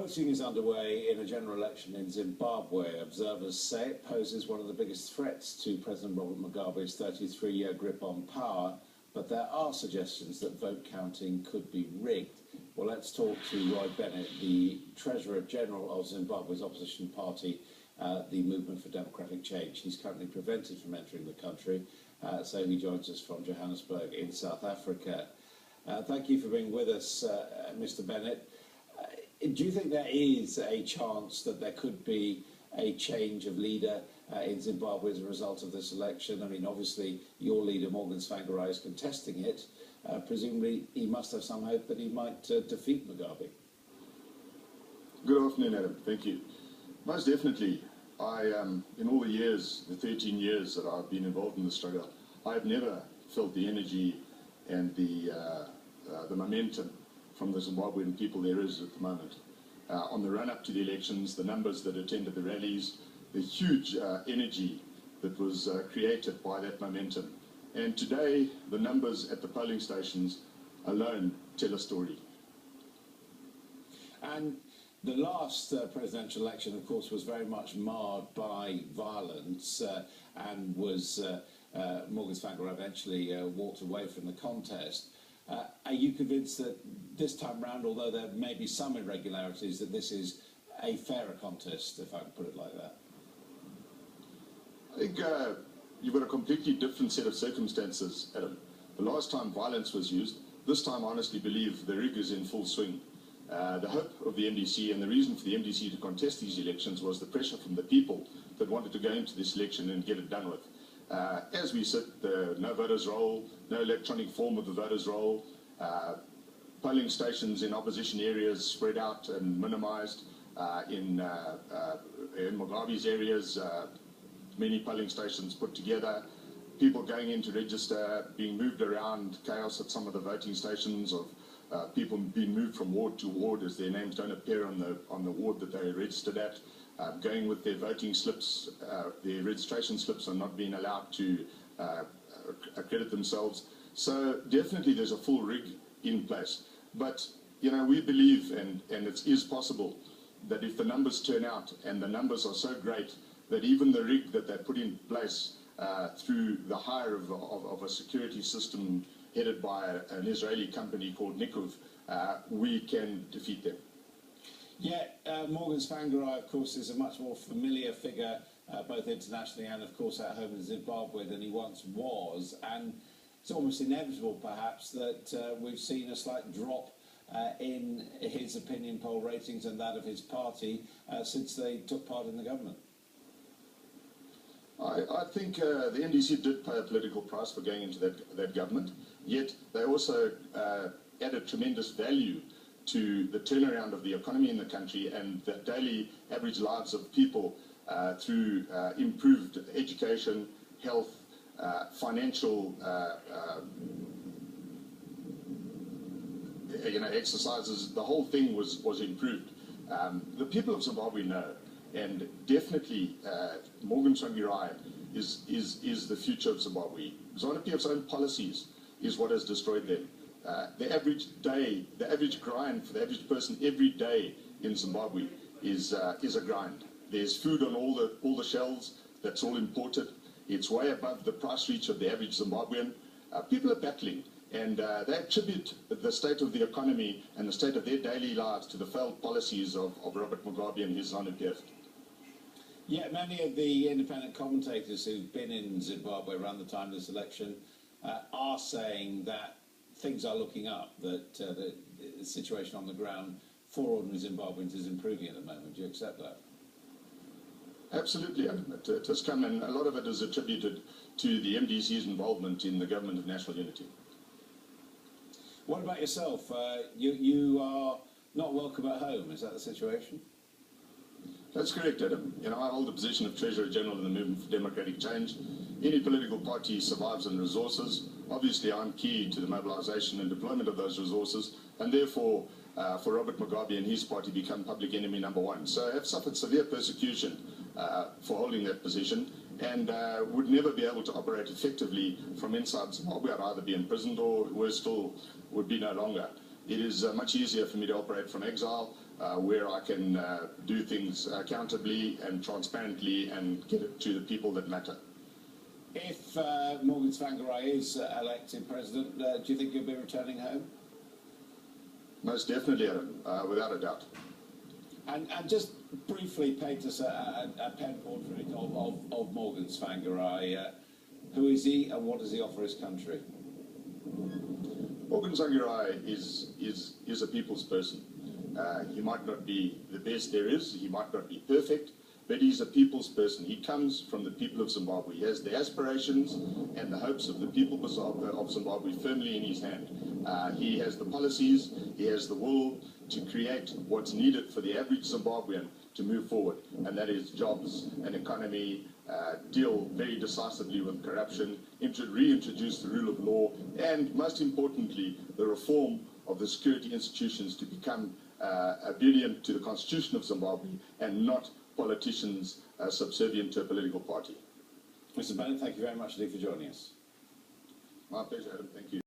Voting is underway in a general election in Zimbabwe. Observers say it poses one of the biggest threats to President Robert Mugabe's 33-year grip on power, but there are suggestions that vote counting could be rigged. Well, let's talk to Roy Bennett, the Treasurer General of Zimbabwe's opposition party, the Movement for Democratic Change. He's currently prevented from entering the country, so he joins us from Johannesburg in South Africa. Thank you for being with us, Mr. Bennett. Do you think there is a chance that there could be a change of leader in Zimbabwe as a result of this election? I mean, obviously, your leader, Morgan Tsvangirai, is contesting it. Presumably, he must have some hope that he might defeat Mugabe. Good afternoon, Adam. Thank you. Most definitely. In all the years, the 13 years that I've been involved in the struggle, I've never felt the energy and the momentum from the Zimbabwean people there is at the moment. On the run-up to the elections, the numbers that attended the rallies, the huge energy that was created by that momentum. And today, the numbers at the polling stations alone tell a story. And the last presidential election, of course, was very much marred by violence and was Morgan Tsvangirai eventually walked away from the contest. Are you convinced that this time round, although there may be some irregularities, that this is a fairer contest, if I can put it like that? I think you've got a completely different set of circumstances, Adam. The last time violence was used, this time I honestly believe the rig is in full swing. The hope of the MDC and the reason for the MDC to contest these elections was the pressure from the people that wanted to go into this election and get it done with. As we sit, the no voters roll, no electronic form of the voters roll, polling stations in opposition areas spread out and minimized. In Mugabe's areas, many polling stations put together, people going in to register, being moved around, chaos at some of the voting stations of people being moved from ward to ward as their names don't appear on the ward that they registered at. Going with their voting slips, their registration slips are not being allowed to accredit themselves. So definitely there's a full rig in place. But, you know, we believe, and it is possible, that if the numbers turn out, and the numbers are so great, that even the rig that they put in place through the hire of a security system headed by an Israeli company called Nikuv, we can defeat them. Yet Morgan Tsvangirai, of course, is a much more familiar figure, both internationally and, of course, at home in Zimbabwe than he once was. And it's almost inevitable, perhaps, that we've seen a slight drop in his opinion poll ratings and that of his party since they took part in the government. I think the NDC did pay a political price for going into that government, yet they also added tremendous value to the turnaround of the economy in the country and the daily average lives of people through improved education, health, financial exercises. The whole thing was improved. The people of Zimbabwe know, and definitely Morgan Tsvangirai is the future of Zimbabwe. ZANU-PF's own policies is what has destroyed them. The average day, the average grind for the average person every day in Zimbabwe is a grind. There's food on all the shelves. That's all imported. It's way above the price reach of the average Zimbabwean. People are battling, and they attribute the state of the economy and the state of their daily lives to the failed policies of Robert Mugabe and his ZANU-PF. Yeah, many of the independent commentators who've been in Zimbabwe around the time of this election are saying that things are looking up, that the situation on the ground for ordinary Zimbabweans is improving at the moment. Do you accept that? Absolutely. It has come, and a lot of it is attributed to the MDC's involvement in the government of national unity. What about yourself? You are not welcome at home. Is that the situation? That's correct, Adam. You know, I hold the position of Treasurer General in the Movement for Democratic Change. Any political party survives on resources. Obviously, I'm key to the mobilization and deployment of those resources, and therefore, for Robert Mugabe and his party become public enemy #1. So I have suffered severe persecution for holding that position, and would never be able to operate effectively from inside Zimbabwe. I'd either be imprisoned or, worse still, would be no longer. It is much easier for me to operate from exile. where I can do things accountably and transparently and get it to the people that matter. If Morgan Tsvangirai is elected president, do you think he'll be returning home? Most definitely, Adam, without a doubt. And just briefly paint us a pen portrait of Morgan Tsvangirai. Who is he and what does he offer his country? Morgan Tsvangirai is a people's person. He might not be the best there is, he might not be perfect, but he's a people's person. He comes from the people of Zimbabwe. He has the aspirations and the hopes of the people of Zimbabwe firmly in his hand. He has the policies, he has the will to create what's needed for the average Zimbabwean to move forward, and that is jobs and economy, deal very decisively with corruption, reintroduce the rule of law, and most importantly, the reform of the security institutions to become obedient to the constitution of Zimbabwe and not politicians subservient to a political party. Mr. Bennett, thank you very much indeed for joining us. My pleasure, Adam. Thank you.